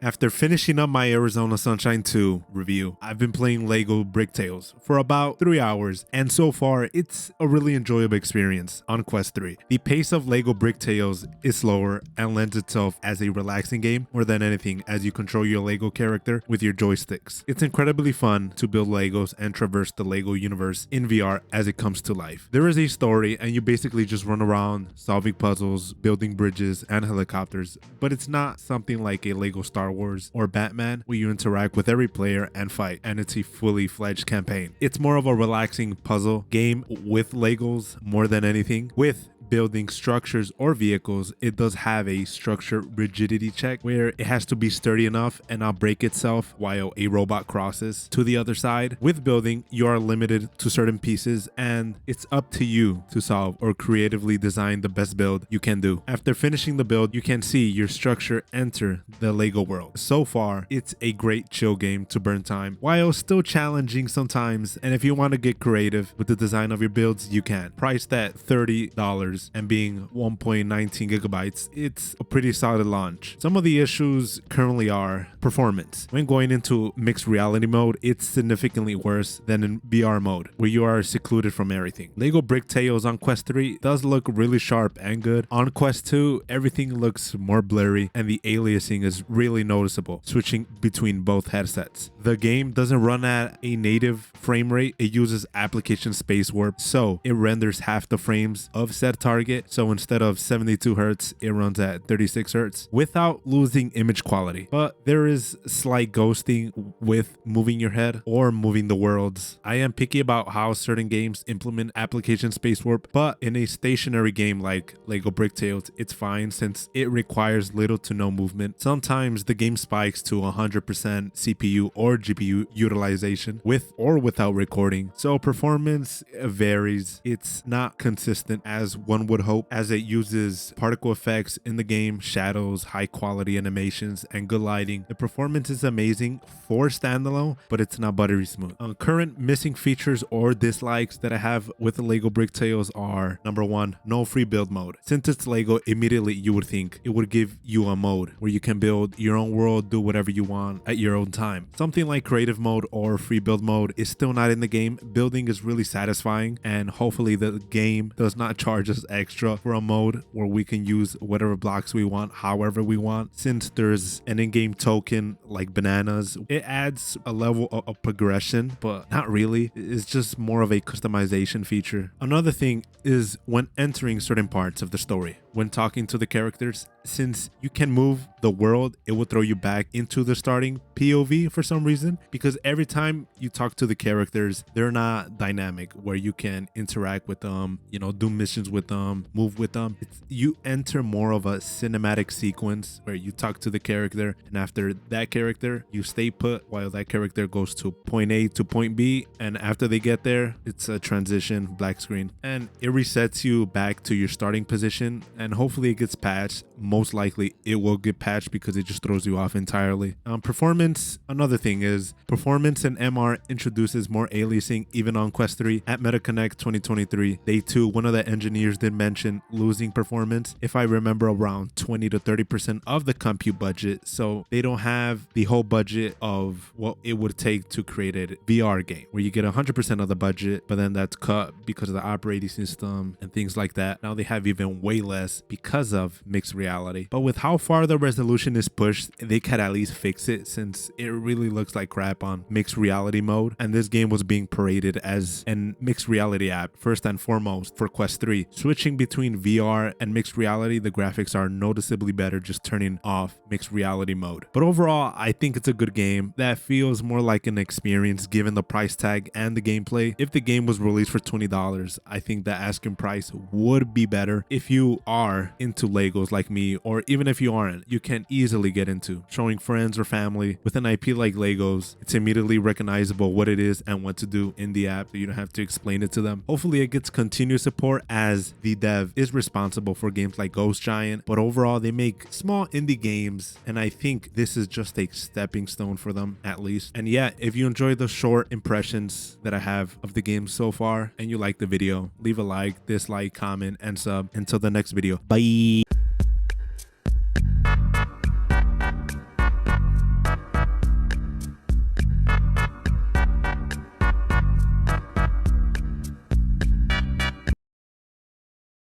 After finishing up my Arizona Sunshine 2 review, I've been playing LEGO Bricktales for about 3 hours, and so far it's a really enjoyable experience on Quest 3. The pace of LEGO Bricktales is slower and lends itself as a relaxing game more than anything as you control your LEGO character with your joysticks. It's incredibly fun to build LEGOs and traverse the LEGO universe in VR as it comes to life. There is a story and you basically just run around solving puzzles, building bridges and helicopters, but it's not something like a LEGO Star Wars or Batman where you interact with every player and fight, and it's a fully fledged campaign. It's more of a relaxing puzzle game with Legos more than anything. With building structures or vehicles, it does have a structure rigidity check where it has to be sturdy enough and not break itself while a robot crosses to the other side. With building, you are limited to certain pieces and it's up to you to solve or creatively design the best build you can do. After finishing the build, you can see your structure enter the LEGO world. So far, it's a great chill game to burn time while still challenging sometimes, and if you want to get creative with the design of your builds, you can. Priced at $30 and being 1.19 gigabytes, it's a pretty solid launch. Some of the issues currently are performance. When going into mixed reality mode, it's significantly worse than in VR mode, where you are secluded from everything. LEGO Bricktales on Quest 3 does look really sharp and good. On Quest 2, everything looks more blurry and the aliasing is really noticeable, switching between both headsets. The game doesn't run at a native frame rate. It uses application space warp, so it renders half the frames of said target. So instead of 72 Hz, it runs at 36 Hz without losing image quality. But there is slight ghosting with moving your head or moving the worlds. I am picky about how certain games implement application space warp, but in a stationary game like LEGO Bricktales, it's fine since it requires little to no movement. Sometimes the game spikes to 100% CPU or GPU utilization with or without recording. So performance varies. It's not consistent as one would hope, as it uses particle effects in the game, shadows, high quality animations, and good lighting. The performance is amazing for standalone, but it's not buttery smooth. Current missing features or dislikes that I have with the LEGO Bricktales are: number one, no free build mode. Since it's LEGO, immediately you would think it would give you a mode where you can build your own world, do whatever you want at your own time. Something like creative mode or free build mode is still not in the game. Building is really satisfying, and hopefully the game does not charge us extra for a mode where we can use whatever blocks we want however we want. Since there's an in-game token like bananas, it adds a level of progression, but not really. It's just more of a customization feature. Another thing is when entering certain parts of the story, when talking to the characters, since you can move the world, it will throw you back into the starting POV for some reason, because every time you talk to the characters, they're not dynamic where you can interact with them, do missions with them, move with them. You enter more of a cinematic sequence where you talk to the character, and after that character, you stay put while that character goes to point A to point B, and after they get there, it's a transition, black screen, and it resets you back to your starting position, and hopefully it gets patched. Most likely it will get patched because it just throws you off entirely. Performance, another thing is performance in MR introduces more aliasing even on Quest 3. At MetaConnect 2023, day 2, one of the engineers did mention losing performance, if I remember, around 20 to 30% of the compute budget. So they don't have the whole budget of what it would take to create a VR game where you get 100% of the budget, but then that's cut because of the operating system and things like that. Now they have even way less because of mixed reality. But with how far the resolution is pushed, they could at least fix it, since it really looks like crap on mixed reality mode, and this game was being paraded as an mixed reality app first and foremost for Quest 3. Switching between VR and mixed reality, the graphics are noticeably better just turning off mixed reality mode. But overall, I think it's a good game that feels more like an experience given the price tag and the gameplay. If the game was released for $20, I think the asking price would be better. If you are into Legos like me, or even if you aren't, you can easily get into. Showing friends or family with an IP like Legos, it's immediately recognizable what it is and what to do in the app, so you don't have to explain it to them. Hopefully it gets continued support, as the dev is responsible for games like Ghost Giant, but overall they make small indie games, and I think this is just a stepping stone for them at least. And yeah, if you enjoyed the short impressions that I have of the game so far and you like the video, leave a like, dislike, comment, and sub. Until the next video, bye.